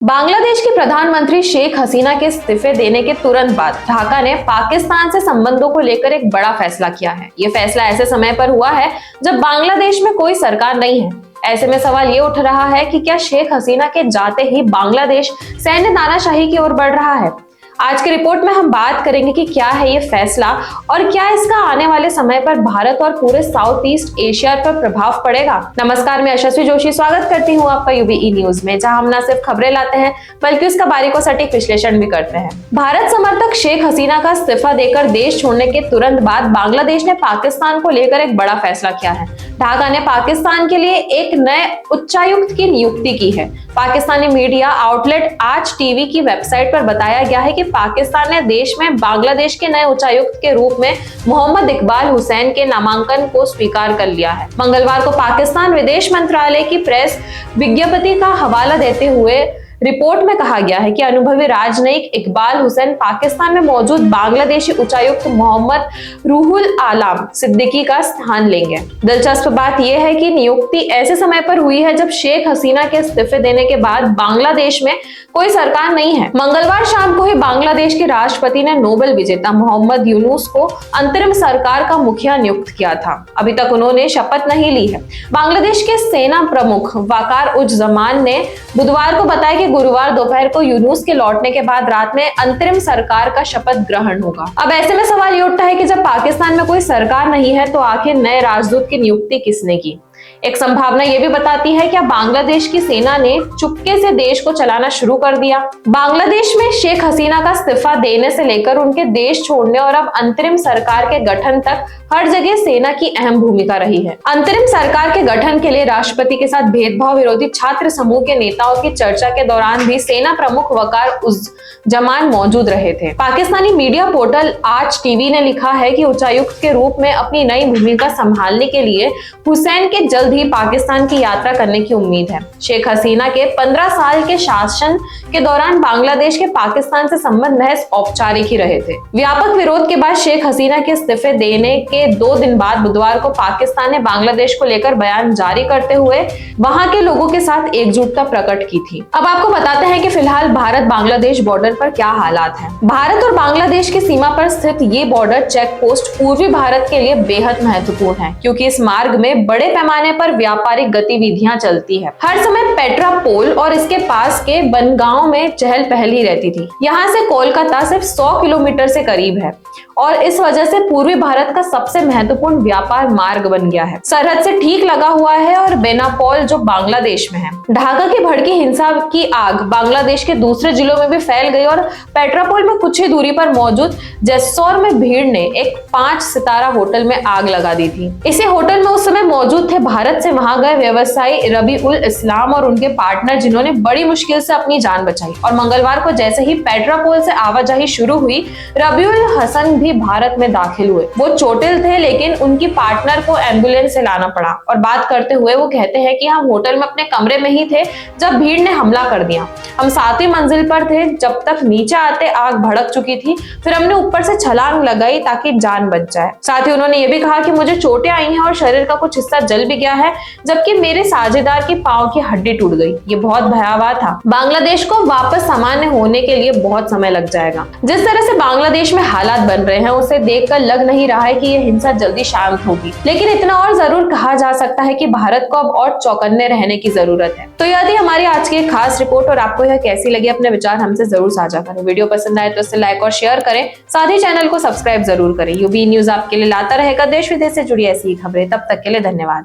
बांग्लादेश की प्रधानमंत्री शेख हसीना के इस्तीफे देने के तुरंत बाद ढाका ने पाकिस्तान से संबंधों को लेकर एक बड़ा फैसला किया है। ये फैसला ऐसे समय पर हुआ है जब बांग्लादेश में कोई सरकार नहीं है। ऐसे में सवाल ये उठ रहा है कि क्या शेख हसीना के जाते ही बांग्लादेश सैन्य तानाशाही की ओर बढ़ रहा है। आज की रिपोर्ट में हम बात करेंगे कि क्या है ये फैसला और क्या इसका आने वाले समय पर भारत और पूरे साउथ ईस्ट एशिया पर प्रभाव पड़ेगा। नमस्कार, मैं यशस्वी जोशी स्वागत करती हूँ आपका यूबीई न्यूज में, जहां हम न सिर्फ खबरें लाते हैं बल्कि उसका बारीक और सटीक विश्लेषण भी करते हैं। भारत समर्थक शेख हसीना का इस्तीफा देकर देश छोड़ने के तुरंत बाद बांग्लादेश ने पाकिस्तान को लेकर एक बड़ा फैसला किया है। ढाका ने पाकिस्तान के लिए एक नए उच्चायुक्त की नियुक्ति की है। पाकिस्तानी मीडिया आउटलेट आज टीवी की वेबसाइट पर बताया गया है कि पाकिस्तान ने देश में बांग्लादेश के नए उच्चायुक्त के रूप में मोहम्मद इकबाल हुसैन के नामांकन को स्वीकार कर लिया है। मंगलवार को पाकिस्तान विदेश मंत्रालय की प्रेस विज्ञप्ति का हवाला देते हुए रिपोर्ट में कहा गया है कि अनुभवी राजनयिक इकबाल हुसैन पाकिस्तान में मौजूद बांग्लादेशी उच्चायुक्त मोहम्मद रूहुल आलम सिद्दीकी का स्थान लेंगे। दिलचस्प बात यह है कि नियुक्ति ऐसे समय पर हुई है जब शेख हसीना के इस्तीफे देने के बाद बांग्लादेश में कोई सरकार नहीं है। मंगलवार शाम को ही बांग्लादेश के राष्ट्रपति ने नोबेल विजेता मोहम्मद यूनुस को अंतरिम सरकार का मुखिया नियुक्त किया था। अभी तक उन्होंने शपथ नहीं ली है। बांग्लादेश के सेना प्रमुख वकार उज जमान ने बुधवार को बताया कि गुरुवार दोपहर को यूनुस के लौटने के बाद रात में अंतरिम सरकार का शपथ ग्रहण होगा। अब ऐसे में सवाल ये उठता है कि जब पाकिस्तान में कोई सरकार नहीं है तो आखिर नए राजदूत की नियुक्ति किसने की। एक संभावना यह भी बताती है कि बांग्लादेश की सेना ने चुपके से देश को चलाना शुरू कर दिया। बांग्लादेश में शेख हसीना का इस्तीफा देने से लेकर उनके देश छोड़ने और अब अंतरिम सरकार के गठन तक हर जगह सेना की अहम भूमिका रही है। अंतरिम सरकार के गठन के लिए राष्ट्रपति के साथ भेदभाव विरोधी छात्र समूह के नेताओं की चर्चा के दौरान भी सेना प्रमुख वकार उज जमान मौजूद रहे थे। पाकिस्तानी मीडिया पोर्टल आज टीवी ने लिखा है कि उच्चायुक्त के रूप में अपनी नई भूमिका संभालने के लिए हुसैन के जल्द ही पाकिस्तान की यात्रा करने की उम्मीद है। शेख हसीना के 15 साल के शासन के दौरान बांग्लादेश के पाकिस्तान से संबंध महज औपचारिक ही रहे थे। व्यापक विरोध के बाद शेख हसीना के इस्तीफे देने के 2 दिन बाद बुधवार को पाकिस्तान ने बांग्लादेश को लेकर बयान जारी करते हुए वहां के लोगों के साथ एकजुटता प्रकट की थी। अब आपको बताते हैं कि फिलहाल भारत बांग्लादेश बॉर्डर पर क्या हालात हैं। भारत और बांग्लादेश की सीमा पर स्थित ये बॉर्डर चेक पोस्ट पूर्वी भारत के लिए बेहद महत्वपूर्ण है, क्योंकि इस मार्ग में बड़े पैमाने पर व्यापारिक गतिविधियां चलती है। हर समय पेट्रापोल और इसके पास के बनगांव में चहल पहल ही रहती थी। यहाँ से कोलकाता सिर्फ 100 किलोमीटर से करीब है और इस वजह से पूर्वी भारत का सबसे महत्वपूर्ण व्यापार मार्ग बन गया है। सरहद से ठीक लगा हुआ है और बेनापोल जो बांग्लादेश में है। ढाका की भड़की हिंसा की आग बांग्लादेश के दूसरे जिलों में भी फैल गई और पेट्रापोल में कुछ ही दूरी पर मौजूद जेस्सोर में भीड़ ने एक 5 सितारा होटल में आग लगा दी थी। इसी होटल में उस समय मौजूद थे भारत से वहां गए व्यवसायी रबी उल इस्लाम और उनके पार्टनर, जिन्होंने बड़ी मुश्किल से अपनी जान बचाई। और मंगलवार को जैसे ही पेट्रापोल से आवाजाही शुरू हुई, रबी उल हसन भी भारत में दाखिल हुए। वो चोटिल थे, लेकिन उनकी पार्टनर को एम्बुलेंस से लाना पड़ा। और बात करते हुए वो कहते हैं कि हम होटल में अपने कमरे में ही थे जब भीड़ ने हमला कर दिया। हम 7वीं मंजिल पर थे जब तक नीचे आते आग भड़क चुकी थी। फिर हमने ऊपर से छलांग लगाई ताकि जान बच जाए। साथ ही उन्होंने ये भी कहा कि मुझे चोटें आई हैं और शरीर का कुछ हिस्सा जल भी गया है, जबकि मेरे साझेदार की पांव की हड्डी टूट गई। ये बहुत भयावह था। बांग्लादेश को वापस सामान्य होने के लिए बहुत समय लग जाएगा। जिस तरह से बांग्लादेश में हालात बन रहे हैं उसे देखकर लग नहीं रहा है कि यह हिंसा जल्दी शांत होगी, लेकिन इतना और जरूर कहा जा सकता है कि भारत को अब और चौकन्ने रहने की जरूरत है। तो यह थी हमारी आज की खास रिपोर्ट और आपको यह कैसी लगी, अपने विचार हमसे जरूर साझा करें। वीडियो पसंद आए तो इसे लाइक और शेयर करें, साथ ही चैनल को सब्सक्राइब जरूर करें। यूबी न्यूज आपके लिए लाता रहेगा देश विदेश से जुड़ी ऐसी ही खबरें। तब तक के लिए धन्यवाद।